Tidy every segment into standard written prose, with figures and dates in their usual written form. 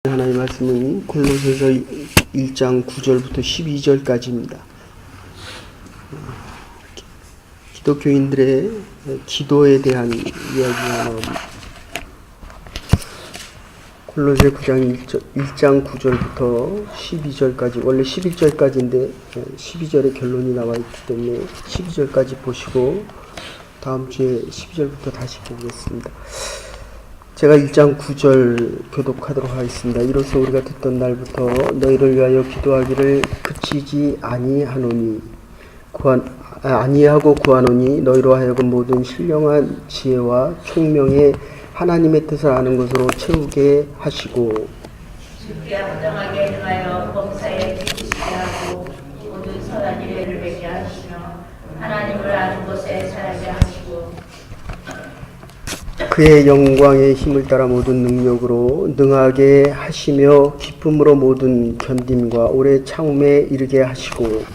하나님의 말씀은 골로새서 1장 9절부터 12절까지입니다. 기독교인들의 기도에 대한 이야기가 나옵니다. 골로새 1장 9절부터 12절까지, 원래 11절까지인데 12절에 결론이 나와 있기 때문에 12절까지 보시고 다음 주에 12절부터 다시 보겠습니다. 제가 1장 9절 교독하도록 하겠습니다. 이로써 우리가 듣던 날부터 너희를 위하여 기도하기를 그치지 아니하고 구하노니 너희로 하여금 모든 신령한 지혜와 총명의 하나님의 뜻을 아는 것으로 채우게 하시고 주께 합당하게 행하여 범사에 기쁘시게 하고 모든 선한 일을 맺게 하시며 하나님을 아는 것에 살게 하시고 그의 영광의 힘을 따라 모든 능력으로 능하게 하시며 기쁨으로 모든 견딤과 오래 참음에 이르게 하시고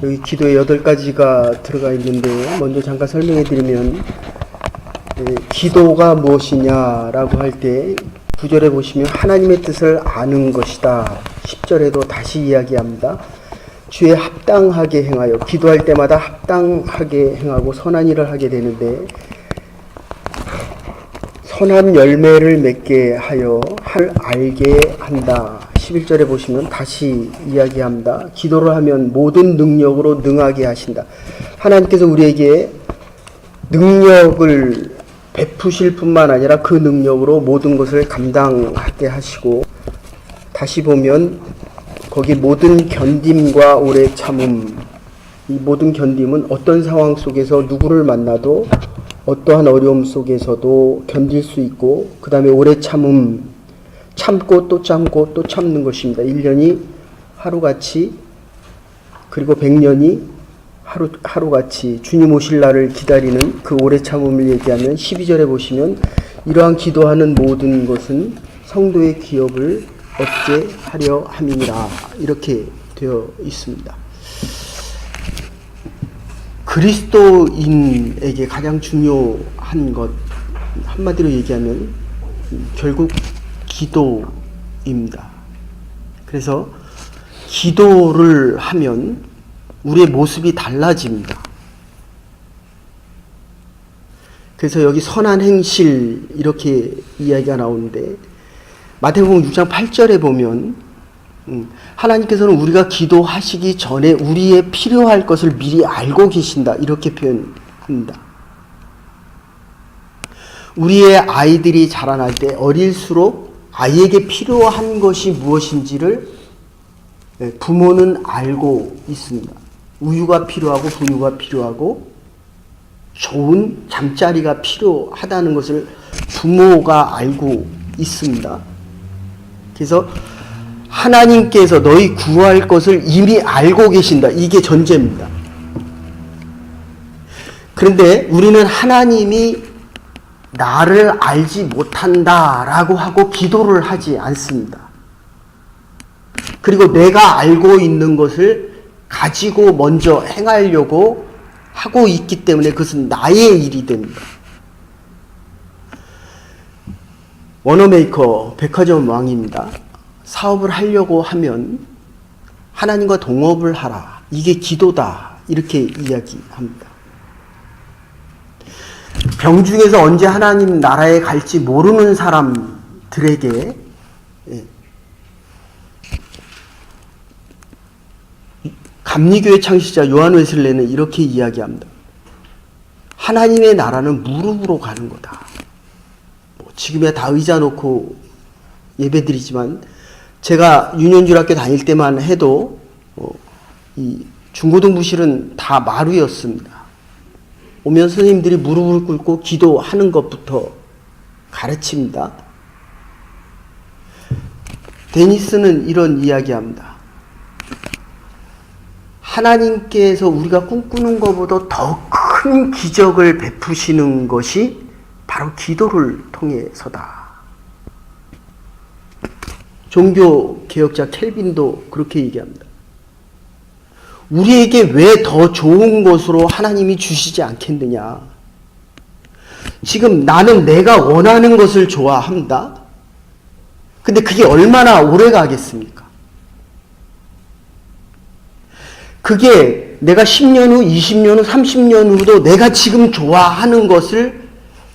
여기 기도에 8가지가 들어가 있는데 먼저 잠깐 설명해 드리면 기도가 무엇이냐라고 할 때 9절에 보시면 하나님의 뜻을 아는 것이다. 10절에도 다시 이야기합니다. 주에 합당하게 행하여 기도할 때마다 합당하게 행하고 선한 일을 하게 되는데 선한 열매를 맺게 하여 알게 한다. 11절에 보시면 다시 이야기합니다. 기도를 하면 모든 능력으로 능하게 하신다. 하나님께서 우리에게 능력을 베푸실 뿐만 아니라 그 능력으로 모든 것을 감당하게 하시고 다시 보면 거기 모든 견딤과 오래 참음, 이 모든 견딤은 어떤 상황 속에서 누구를 만나도 어떠한 어려움 속에서도 견딜 수 있고 그 다음에 오래 참음, 참고 또 참고 또 참는 것입니다. 1년이 하루같이 그리고 100년이 하루같이 주님 오실 날을 기다리는 그 오래 참음을 얘기하면 12절에 보시면 이러한 기도하는 모든 것은 성도의 기업을 얻게 하려 함이니라 이렇게 되어 있습니다. 그리스도인에게 가장 중요한 것 한마디로 얘기하면 결국 기도입니다. 그래서 기도를 하면 우리의 모습이 달라집니다. 그래서 여기 선한 행실 이렇게 이야기가 나오는데 마태복음 6장 8절에 보면 하나님께서는 우리가 기도하시기 전에 우리의 필요할 것을 미리 알고 계신다 이렇게 표현합니다. 우리의 아이들이 자라날 때 어릴수록 아이에게 필요한 것이 무엇인지를 부모는 알고 있습니다. 우유가 필요하고 분유가 필요하고 좋은 잠자리가 필요하다는 것을 부모가 알고 있습니다. 그래서 하나님께서 너희 구할 것을 이미 알고 계신다. 이게 전제입니다. 그런데 우리는 하나님이 나를 알지 못한다라고 하고 기도를 하지 않습니다. 그리고 내가 알고 있는 것을 가지고 먼저 행하려고 하고 있기 때문에 그것은 나의 일이 됩니다. 워너메이커 백화점 왕입니다. 사업을 하려고 하면 하나님과 동업을 하라. 이게 기도다. 이렇게 이야기합니다. 병중에서 언제 하나님 나라에 갈지 모르는 사람들에게 감리교회 창시자 요한 웨슬레는 이렇게 이야기합니다. 하나님의 나라는 무릎으로 가는 거다. 지금야 다 의자 놓고 예배드리지만 제가 유년주일학교 다닐 때만 해도 이 중고등부실은 다 마루였습니다. 오면 선생님들이 무릎을 꿇고 기도하는 것부터 가르칩니다. 데니스는 이런 이야기합니다. 하나님께서 우리가 꿈꾸는 것보다 더 큰 기적을 베푸시는 것이 바로 기도를 통해서다. 종교개혁자 켈빈도 그렇게 얘기합니다. 우리에게 왜 더 좋은 것으로 하나님이 주시지 않겠느냐? 지금 나는 내가 원하는 것을 좋아합니다. 근데 그게 얼마나 오래 가겠습니까? 그게 내가 10년 후, 20년 후, 30년 후도 내가 지금 좋아하는 것을,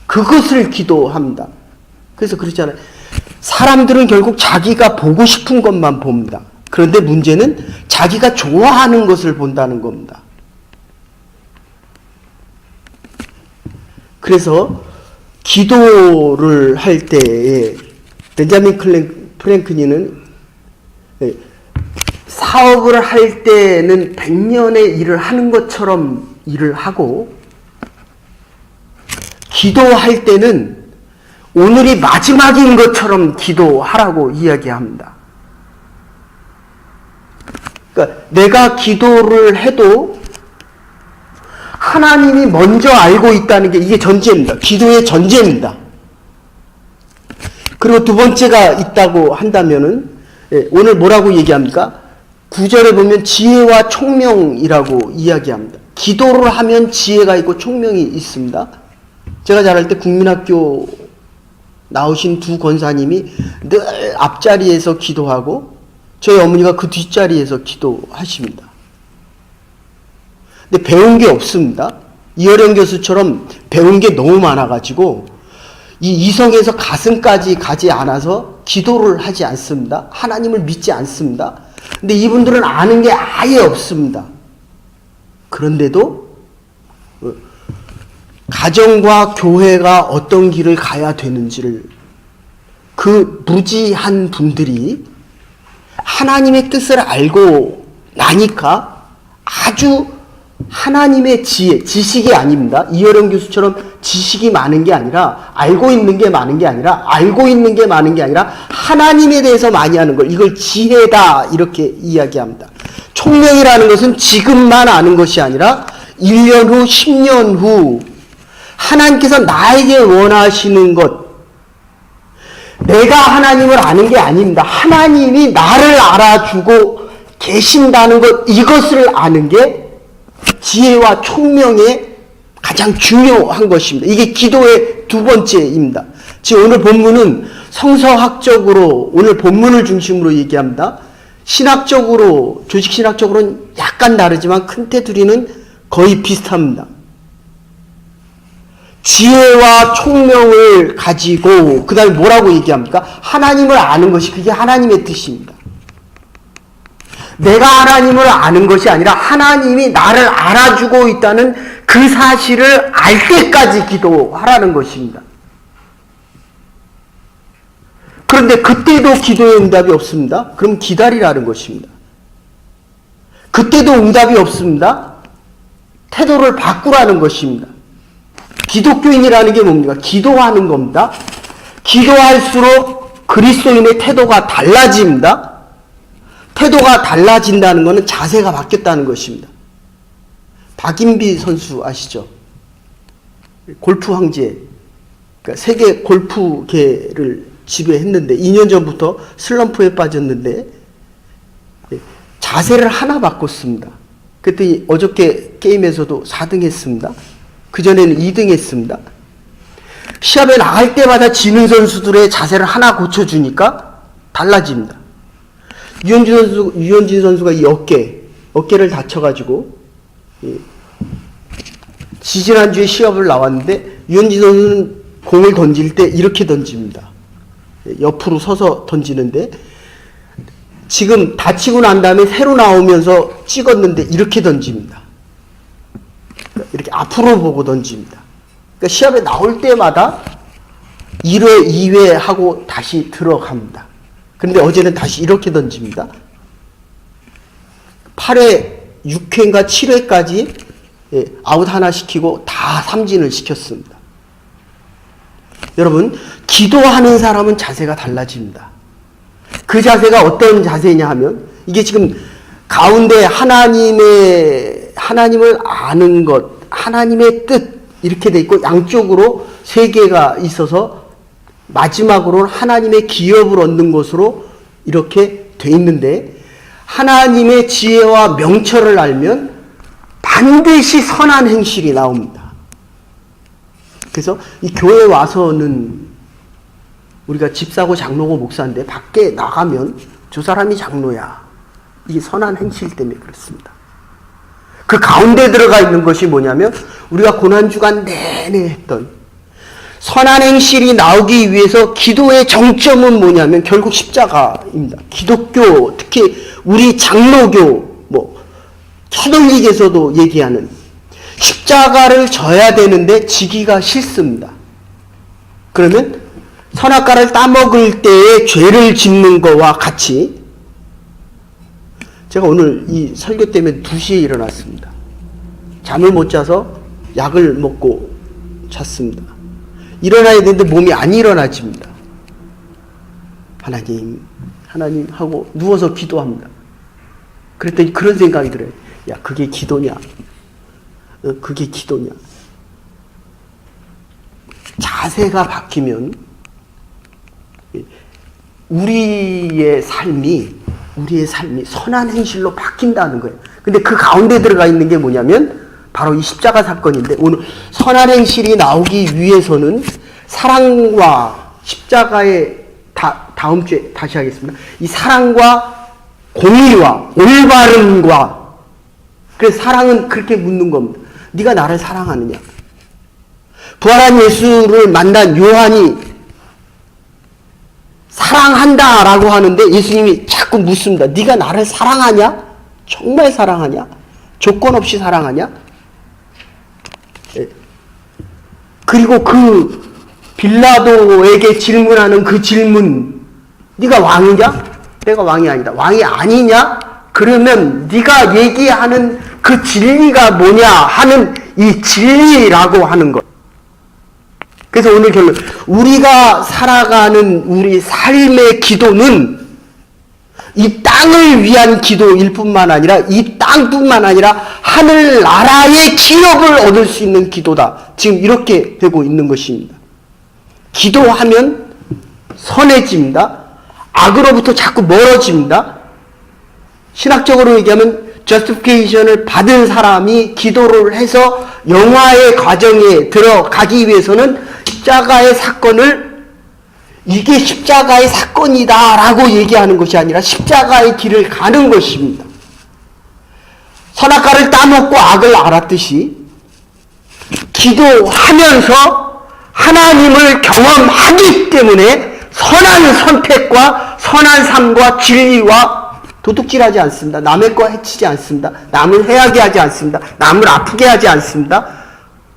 그것을 기도합니다. 그래서 그렇잖아요. 사람들은 결국 자기가 보고 싶은 것만 봅니다. 그런데 문제는 자기가 좋아하는 것을 본다는 겁니다. 그래서 기도를 할 때에 벤자민 프랭클린은 사업을 할 때는 100년의 일을 하는 것처럼 일을 하고, 기도할 때는 오늘이 마지막인 것처럼 기도하라고 이야기합니다. 그러니까 내가 기도를 해도 하나님이 먼저 알고 있다는 게 이게 전제입니다. 기도의 전제입니다. 그리고 두 번째가 있다고 한다면은, 오늘 뭐라고 얘기합니까? 9절에 보면 지혜와 총명이라고 이야기합니다. 기도를 하면 지혜가 있고 총명이 있습니다. 제가 자랄 때 국민학교 나오신 두 권사님이 늘 앞자리에서 기도하고 저희 어머니가 그 뒷자리에서 기도하십니다. 근데 배운 게 없습니다. 이어령 교수처럼 배운 게 너무 많아가지고 이 이성에서 가슴까지 가지 않아서 기도를 하지 않습니다. 하나님을 믿지 않습니다. 근데 이분들은 아는 게 아예 없습니다. 그런데도 가정과 교회가 어떤 길을 가야 되는지를 그 무지한 분들이 하나님의 뜻을 알고 나니까 아주 하나님의 지혜, 지식이 아닙니다. 이어령 교수처럼 지식이 많은 게 아니라, 알고 있는 게 많은 게 아니라, 알고 있는 게 많은 게 아니라 하나님에 대해서 많이 하는 걸, 이걸 지혜다 이렇게 이야기합니다. 총명이라는 것은 지금만 아는 것이 아니라 1년 후, 10년 후 하나님께서 나에게 원하시는 것, 내가 하나님을 아는 게 아닙니다. 하나님이 나를 알아주고 계신다는 것, 이것을 아는 게 지혜와 총명의 가장 중요한 것입니다. 이게 기도의 두 번째입니다. 지금 오늘 본문은 성서학적으로, 오늘 본문을 중심으로 얘기합니다. 신학적으로, 조직신학적으로는 약간 다르지만 큰 테두리는 거의 비슷합니다. 지혜와 총명을 가지고 그 다음에 뭐라고 얘기합니까? 하나님을 아는 것이, 그게 하나님의 뜻입니다. 내가 하나님을 아는 것이 아니라 하나님이 나를 알아주고 있다는 그 사실을 알 때까지 기도하라는 것입니다. 그런데 그때도 기도의 응답이 없습니다. 그럼 기다리라는 것입니다. 그때도 응답이 없습니다. 태도를 바꾸라는 것입니다. 기독교인이라는 게 뭡니까? 기도하는 겁니다. 기도할수록 그리스도인의 태도가 달라집니다. 태도가 달라진다는 것은 자세가 바뀌었다는 것입니다. 박인비 선수 아시죠? 골프 황제, 그러니까 세계 골프계를 지배했는데 2년 전부터 슬럼프에 빠졌는데 자세를 하나 바꿨습니다. 그때 어저께 게임에서도 4등 했습니다. 그전에는 2등 했습니다. 시합에 나갈 때마다 지는 선수들의 자세를 하나 고쳐주니까 달라집니다. 유현진 선수가 이 어깨를 다쳐가지고, 지지난주에 시합을 나왔는데, 유현진 선수는 공을 던질 때 이렇게 던집니다. 옆으로 서서 던지는데, 지금 다치고 난 다음에 새로 나오면서 찍었는데 이렇게 던집니다. 이렇게 앞으로 보고 던집니다. 그러니까 시합에 나올 때마다 1회, 2회 하고 다시 들어갑니다. 그런데 어제는 다시 이렇게 던집니다. 8회, 6회인가 7회까지 아웃 하나 시키고 다 삼진을 시켰습니다. 여러분, 기도하는 사람은 자세가 달라집니다. 그 자세가 어떤 자세냐 하면, 이게 지금 가운데 하나님을 아는 것, 하나님의 뜻, 이렇게 돼 있고, 양쪽으로 세 개가 있어서 마지막으로는 하나님의 기업을 얻는 것으로 이렇게 돼 있는데, 하나님의 지혜와 명철을 알면 반드시 선한 행실이 나옵니다. 그래서 이 교회에 와서는 우리가 집사고 장로고 목사인데 밖에 나가면 저 사람이 장로야. 이게 선한 행실 때문에 그렇습니다. 그 가운데 들어가 있는 것이 뭐냐면 우리가 고난주간 내내 했던 선한 행실이 나오기 위해서 기도의 정점은 뭐냐면 결국 십자가입니다. 기독교, 특히 우리 장로교, 캐톨릭에서도 얘기하는 십자가를 져야 되는데 지기가 싫습니다. 그러면 선악과를 따먹을 때에 죄를 짓는 거와 같이 제가 오늘 이 설교 때문에 2시에 일어났습니다. 잠을 못 자서 약을 먹고 잤습니다. 일어나야 되는데 몸이 안 일어나집니다. 하나님 하고 누워서 기도합니다. 그랬더니 그런 생각이 들어요. 야, 그게 기도냐? 그게 기도냐? 자세가 바뀌면 우리의 삶이 선한 행실로 바뀐다는 거예요. 근데 그 가운데 들어가 있는 게 뭐냐면 바로 이 십자가 사건인데, 오늘 선한 행실이 나오기 위해서는 사랑과 십자가의 다음 주에 다시 하겠습니다. 이 사랑과 공의와 올바름과, 그래서 사랑은 그렇게 묻는 겁니다. 네가 나를 사랑하느냐? 부활한 예수를 만난 요한이 사랑한다라고 하는데 예수님이 자꾸 묻습니다. 네가 나를 사랑하냐? 정말 사랑하냐? 조건 없이 사랑하냐? 그리고 그 빌라도에게 질문하는 그 질문, 네가 왕이냐? 내가 왕이 아니다. 왕이 아니냐? 그러면 네가 얘기하는 그 진리가 뭐냐 하는 이 진리라고 하는 것. 그래서 오늘 결론, 우리가 살아가는 우리 삶의 기도는 이 땅을 위한 기도일 뿐만 아니라, 이 땅뿐만 아니라 하늘나라의 기업을 얻을 수 있는 기도다. 지금 이렇게 되고 있는 것입니다. 기도하면 선해집니다. 악으로부터 자꾸 멀어집니다. 신학적으로 얘기하면 justification을 받은 사람이 기도를 해서 영화의 과정에 들어가기 위해서는 십자가의 사건을, 이게 십자가의 사건이다 라고 얘기하는 것이 아니라 십자가의 길을 가는 것입니다. 선악과를 따먹고 악을 알았듯이 기도하면서 하나님을 경험하기 때문에 선한 선택과 선한 삶과 진리와, 도둑질하지 않습니다. 남의 거 해치지 않습니다. 남을 해하게 하지 않습니다. 남을 아프게 하지 않습니다.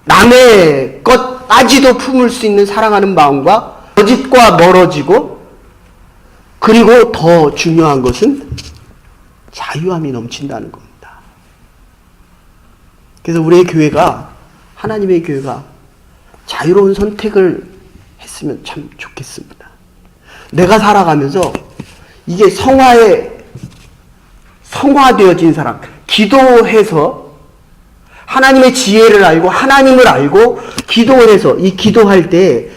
남의 것까지도 품을 수 있는 사랑하는 마음과 거짓과 멀어지고, 그리고 더 중요한 것은 자유함이 넘친다는 겁니다. 그래서 우리의 교회가, 하나님의 교회가 자유로운 선택을 했으면 참 좋겠습니다. 내가 살아가면서 이게 성화되어진 사람, 기도해서 하나님의 지혜를 알고 하나님을 알고 기도를 해서, 이 기도할 때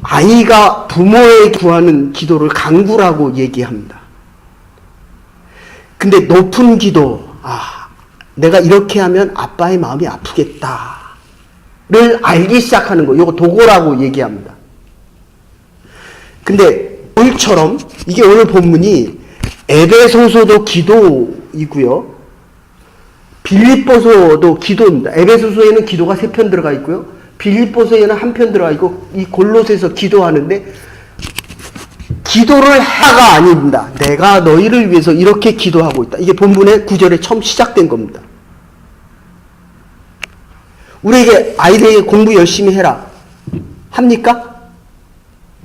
아이가 부모에게 구하는 기도를 간구라고 얘기합니다. 근데 높은 기도, 내가 이렇게 하면 아빠의 마음이 아프겠다를 알기 시작하는 거, 이거 도고라고 얘기합니다. 근데 오늘처럼, 이게 오늘 본문이 에베소서도 기도이고요, 빌립보서도 기도입니다. 에베소서에는 기도가 3편 들어가 있고요, 빌립보서에는 1편 들어가 있고, 이 골로새서 기도하는데, 기도를 하가 아닙니다. 내가 너희를 위해서 이렇게 기도하고 있다. 이게 본문의 9절에 처음 시작된 겁니다. 우리에게, 아이들에게 공부 열심히 해라 합니까?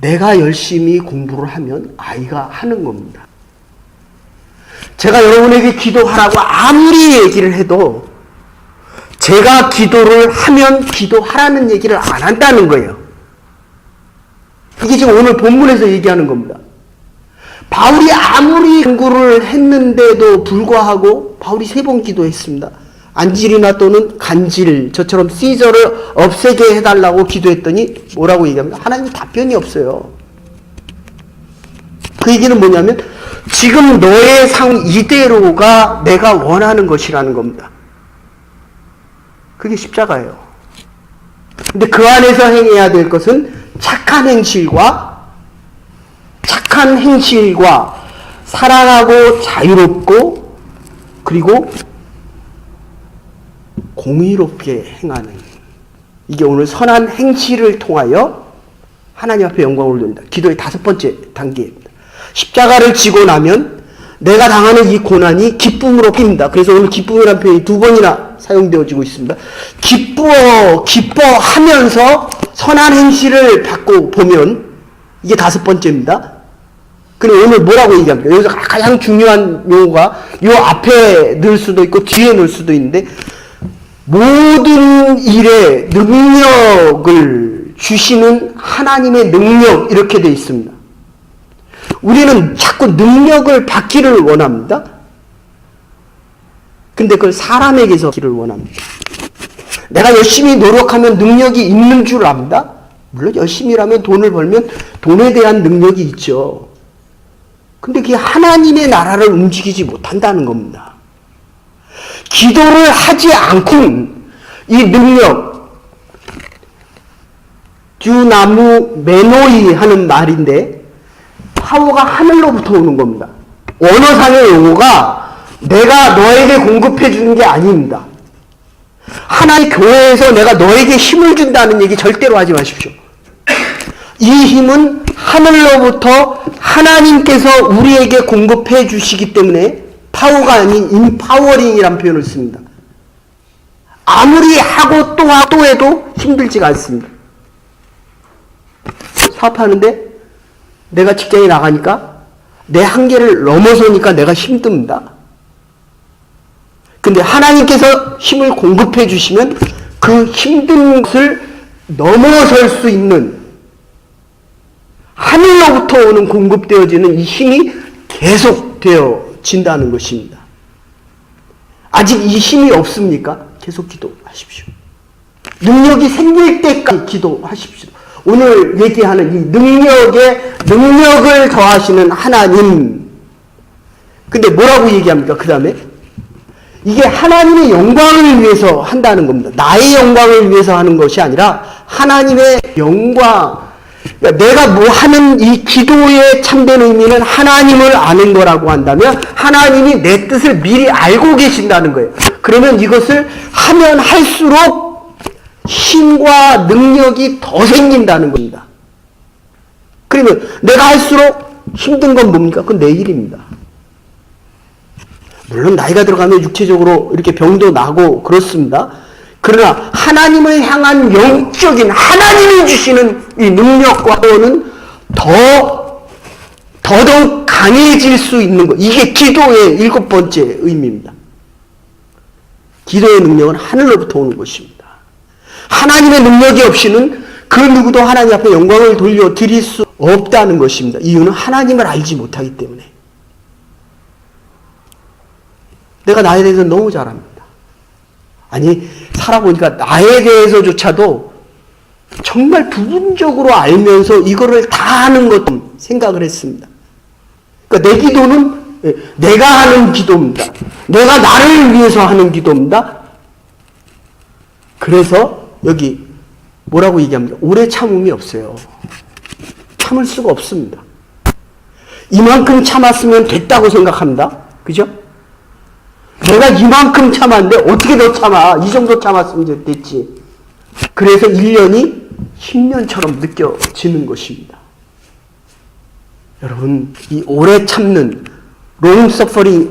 내가 열심히 공부를 하면 아이가 하는 겁니다. 제가 여러분에게 기도하라고 아무리 얘기를 해도 제가 기도를 하면 기도하라는 얘기를 안 한다는 거예요. 이게 지금 오늘 본문에서 얘기하는 겁니다. 바울이 아무리 공부를 했는데도 불구하고 바울이 3번 기도했습니다. 안질이나 또는 간질, 저처럼 시저를 없애게 해달라고 기도했더니 뭐라고 얘기합니다. 하나님 답변이 없어요. 그 얘기는 뭐냐면 지금 너의 삶 이대로가 내가 원하는 것이라는 겁니다. 그게 십자가예요. 근데 그 안에서 행해야 될 것은 착한 행실과 사랑하고 자유롭고 그리고 공의롭게 행하는, 이게 오늘 선한 행실을 통하여 하나님 앞에 영광을 돌린다. 기도의 5번째 단계입니다. 십자가를 지고 나면 내가 당하는 이 고난이 기쁨으로 바뀝니다. 그래서 오늘 기쁨이라는 표현이 2번이나 사용되어지고 있습니다. 기뻐하면서 선한 행실을 받고 보면 이게 5번째입니다. 근데 오늘 뭐라고 얘기합니까? 여기서 가장 중요한 용어가 요 앞에 넣을 수도 있고 뒤에 넣을 수도 있는데, 모든 일에 능력을 주시는 하나님의 능력, 이렇게 되어 있습니다. 우리는 자꾸 능력을 받기를 원합니다. 근데 그걸 사람에게서 받기를 원합니다. 내가 열심히 노력하면 능력이 있는 줄 압니다. 물론 열심히 일하면 돈을 벌면 돈에 대한 능력이 있죠. 근데 그게 하나님의 나라를 움직이지 못한다는 겁니다. 기도를 하지 않고는 이 능력, 듀나무 메노이 하는 말인데 파워가 하늘로부터 오는 겁니다. 언어상의 용어가 내가 너에게 공급해 주는 게 아닙니다. 하나의 교회에서 내가 너에게 힘을 준다는 얘기 절대로 하지 마십시오. 이 힘은 하늘로부터 하나님께서 우리에게 공급해 주시기 때문에 파워가 아닌 인파워링이라는 표현을 씁니다. 아무리 하고 또 해도 힘들지가 않습니다. 사업하는데 내가 직장에 나가니까 내 한계를 넘어서니까 내가 힘듭니다. 근데 하나님께서 힘을 공급해 주시면 그 힘든 것을 넘어설 수 있는, 하늘로부터 오는 공급되어지는 이 힘이 계속되어진다는 것입니다. 아직 이 힘이 없습니까? 계속 기도하십시오. 능력이 생길 때까지 기도하십시오. 오늘 얘기하는 이 능력을 더하시는 하나님. 근데 뭐라고 얘기합니까? 그 다음에 이게 하나님의 영광을 위해서 한다는 겁니다. 나의 영광을 위해서 하는 것이 아니라 하나님의 영광. 그러니까 내가 뭐 하는 이 기도의 참된 의미는 하나님을 아는 거라고 한다면 하나님이 내 뜻을 미리 알고 계신다는 거예요. 그러면 이것을 하면 할수록 힘과 능력이 더 생긴다는 겁니다. 그러면 내가 할수록 힘든 건 뭡니까? 그건 내 일입니다. 물론 나이가 들어가면 육체적으로 이렇게 병도 나고 그렇습니다. 그러나 하나님을 향한 영적인, 하나님이 주시는 이 능력과 도는 더더욱 강해질 수 있는 것. 이게 기도의 7번째 의미입니다. 기도의 능력은 하늘로부터 오는 것입니다. 하나님의 능력이 없이는 그 누구도 하나님 앞에 영광을 돌려드릴 수 없다는 것입니다. 이유는 하나님을 알지 못하기 때문에. 내가 나에 대해서 너무 잘 압니다. 아니, 살아보니까 나에 대해서조차도 정말 부분적으로 알면서 이거를 다 하는 것 생각을 했습니다. 그러니까 내 기도는 내가 하는 기도입니다. 내가 나를 위해서 하는 기도입니다. 그래서 여기 뭐라고 얘기합니까? 오래 참음이 없어요. 참을 수가 없습니다. 이만큼 참았으면 됐다고 생각합니다. 그죠? 내가 이만큼 참았는데 어떻게 더 참아? 이 정도 참았으면 됐지. 그래서 1년이 10년처럼 느껴지는 것입니다. 여러분, 이 오래 참는 롱서퍼링이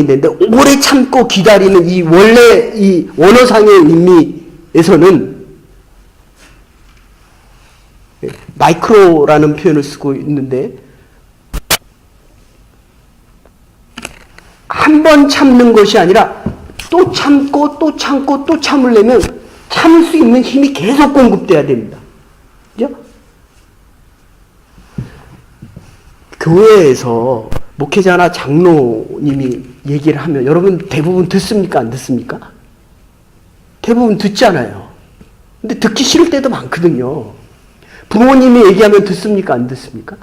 있는데 오래 참고 기다리는 이 원래 이 원어상의 의미에서는 마이크로라는 표현을 쓰고 있는데, 한 번 참는 것이 아니라 또 참고 또 참고 또 참으려면 참을 수 있는 힘이 계속 공급돼야 됩니다. 그죠? 교회에서 목회자나 장로님이 얘기를 하면 여러분 대부분 듣습니까? 안 듣습니까? 대부분 듣잖아요. 근데 듣기 싫을 때도 많거든요. 부모님이 얘기하면 듣습니까? 안 듣습니까?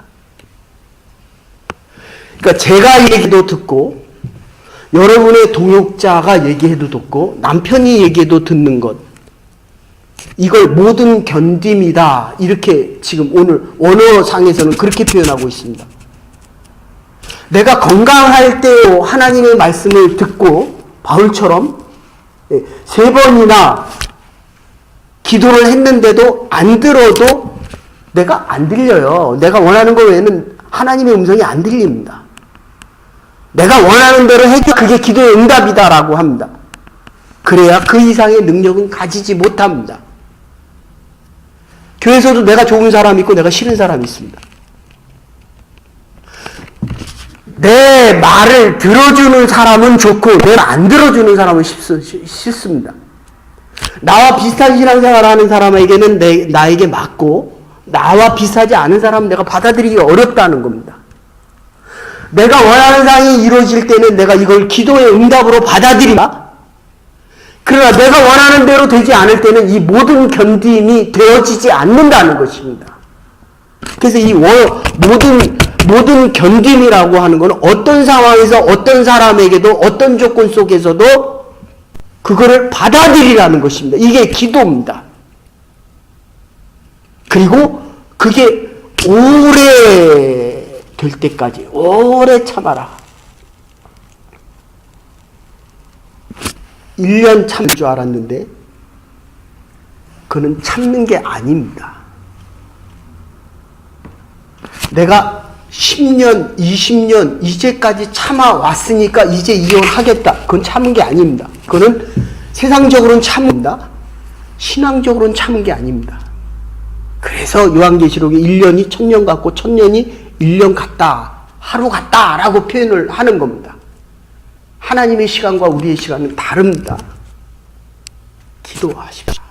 그러니까 제가 얘기도 듣고 여러분의 동역자가 얘기해도 듣고 남편이 얘기해도 듣는 것, 이걸 모든 견딤이다. 이렇게 지금 오늘 원어상에서는 그렇게 표현하고 있습니다. 내가 건강할 때 하나님의 말씀을 듣고 바울처럼 3번이나 기도를 했는데도 안 들어도 내가 안 들려요. 내가 원하는 것 외에는 하나님의 음성이 안 들립니다. 내가 원하는 대로 해도 그게 기도의 응답이다라고 합니다. 그래야 그 이상의 능력은 가지지 못합니다. 교회에서도 내가 좋은 사람이 있고 내가 싫은 사람이 있습니다. 내 말을 들어주는 사람은 좋고 내 말 안 들어주는 사람은 싫습니다. 나와 비슷한 신앙생활을 하는 사람에게는 나에게 맞고 나와 비슷하지 않은 사람은 내가 받아들이기 어렵다는 겁니다. 내가 원하는 사항이 이루어질 때는 내가 이걸 기도의 응답으로 받아들이라. 그러나 내가 원하는 대로 되지 않을 때는 이 모든 견딤이 되어지지 않는다는 것입니다. 그래서 이 모든 견딤이라고 하는 것은 어떤 상황에서 어떤 사람에게도 어떤 조건 속에서도 그거를 받아들이라는 것입니다. 이게 기도입니다. 그리고 그게 오래 될 때까지 오래 참아라. 1년 참을 줄 알았는데 그는 참는 게 아닙니다. 내가 10년, 20년 이제까지 참아왔으니까 이제 이혼하겠다. 그건 참은 게 아닙니다. 그거는 세상적으로는 참는다. 신앙적으로는 참은 게 아닙니다. 그래서 요한계시록에 1년이 1000년 같고 1000년이 1년 같다. 하루 같다. 라고 표현을 하는 겁니다. 하나님의 시간과 우리의 시간은 다릅니다. 기도하십시오.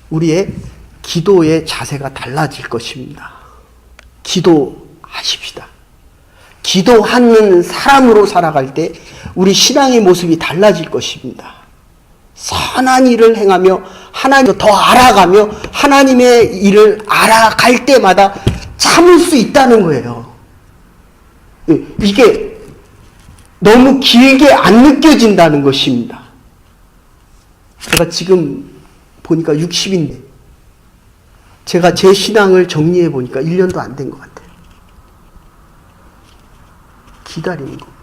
우리의 기도의 자세가 달라질 것입니다. 기도하십시다. 기도하는 사람으로 살아갈 때 우리 신앙의 모습이 달라질 것입니다. 선한 일을 행하며 하나님을 더 알아가며 하나님의 일을 알아갈 때마다 참을 수 있다는 거예요. 이게 너무 길게 안 느껴진다는 것입니다. 제가 지금 보니까 60인데 제가 제 신앙을 정리해 보니까 1년도 안 된 것 같아요. 기다리는 겁니다.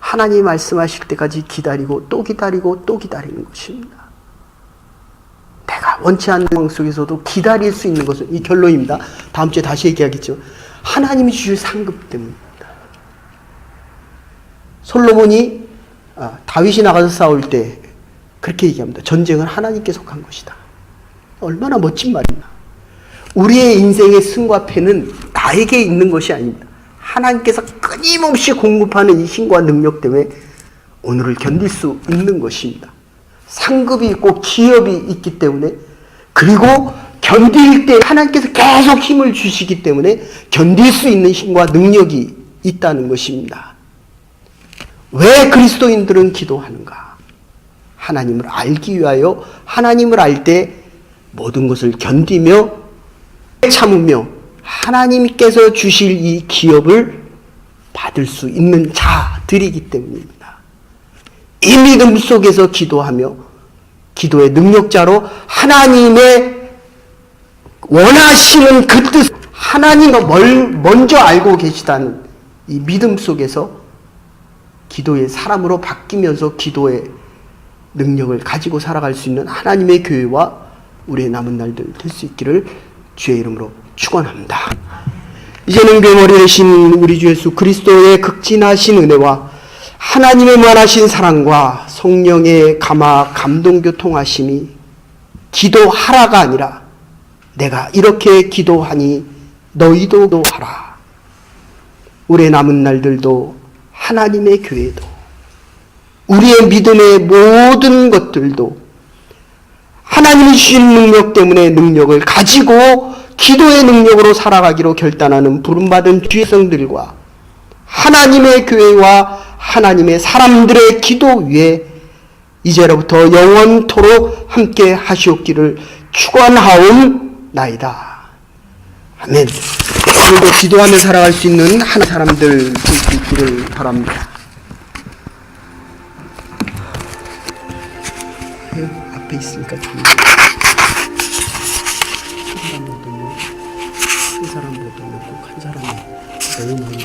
하나님이 말씀하실 때까지 기다리고 또 기다리고 또 기다리는 것입니다. 내가 원치 않는 상황 속에서도 기다릴 수 있는 것은 이 결론입니다. 다음 주에 다시 얘기하겠죠. 하나님이 주실 상급 때문입니다. 솔로몬이 다윗이 나가서 싸울 때 그렇게 얘기합니다. 전쟁은 하나님께 속한 것이다. 얼마나 멋진 말입니다. 우리의 인생의 승과 패는 나에게 있는 것이 아닙니다. 하나님께서 끊임없이 공급하는 이 힘과 능력 때문에 오늘을 견딜 수 있는 것입니다. 상급이 있고 기업이 있기 때문에, 그리고 견딜 때 하나님께서 계속 힘을 주시기 때문에 견딜 수 있는 힘과 능력이 있다는 것입니다. 왜 그리스도인들은 기도하는가? 하나님을 알기 위하여, 하나님을 알 때 모든 것을 견디며 참으며 하나님께서 주실 이 기업을 받을 수 있는 자들이기 때문입니다. 이 믿음 속에서 기도하며 기도의 능력자로 하나님의 원하시는 그 뜻, 하나님을 먼저 알고 계시다는 이 믿음 속에서 기도의 사람으로 바뀌면서 기도의 능력을 가지고 살아갈 수 있는 하나님의 교회와 우리의 남은 날들 될 수 있기를 주의 이름으로 축원합니다. 이제는 괴머리 되신 우리 주 예수 그리스도의 극진하신 은혜와 하나님의 무한하신 사랑과 성령의 감동교통하심이 기도하라가 아니라 내가 이렇게 기도하니 너희도 기도하라. 우리의 남은 날들도 하나님의 교회도 우리의 믿음의 모든 것들도 하나님이 주신 능력 때문에 능력을 가지고 기도의 능력으로 살아가기로 결단하는 부름받은 주의성들과 하나님의 교회와 하나님의 사람들의 기도 위에 이제로부터 영원토록 함께 하시옵기를 축원하옵나이다. 아멘. 오늘도 기도하며 살아갈 수 있는 하나 사람들 될 수 있기를 바랍니다. 앞에 있으니까 좀 큰 사람보다 큰 사람보다 꼭한 사람이 너무 많이